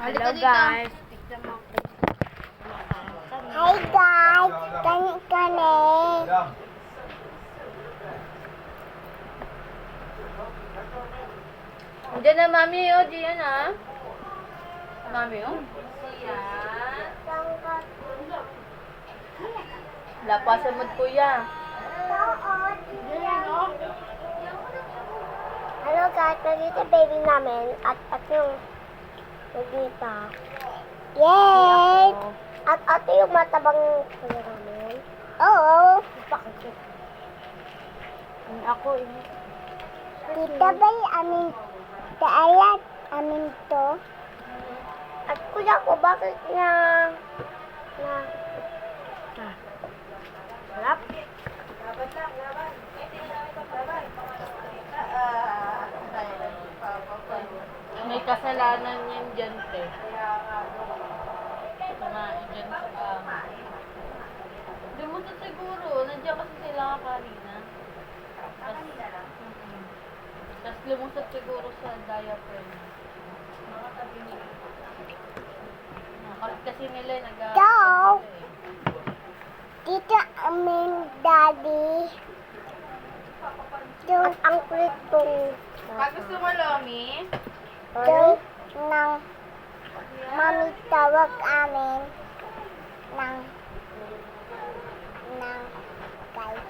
Hello guys. Tignan mo ako. Hi guys, kani. Diyan na mami oh, diyan ah. Mami oh. Siyan. Lapasan mo kuya. Hello guys, nandito baby namin at yung nandito. Yay! At yung matabang kuya namin. Oo. Bakit? Ako ini. Tita Bay, amin kaalat, amin to. At kuya ko, bakit na Harap. May kasalanan yan dyan, te. Kumain dyan sa Hindi mo to siguro. Nandiyan kasi sila kanina. Tapos lumusot siguro sa diaper niya. Nakalit kasi nila Ciao. Tita amin, daddy. Yung ang kulit kong Pag gusto mo, Lomi, yung nang mami tawag amin ng guys.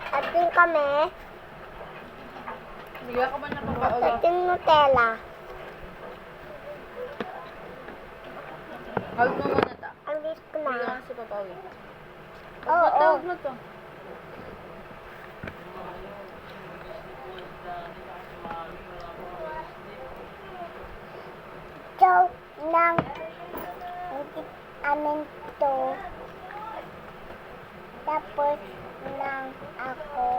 At din kami, bigyan ka ba na papaulo? at yung Nutella. Hawag mo muna ta. Ang list ko Bigyan na. ka si papaulo. Oo. Tawag mo to. So, nang amin to. Tapos, nang ako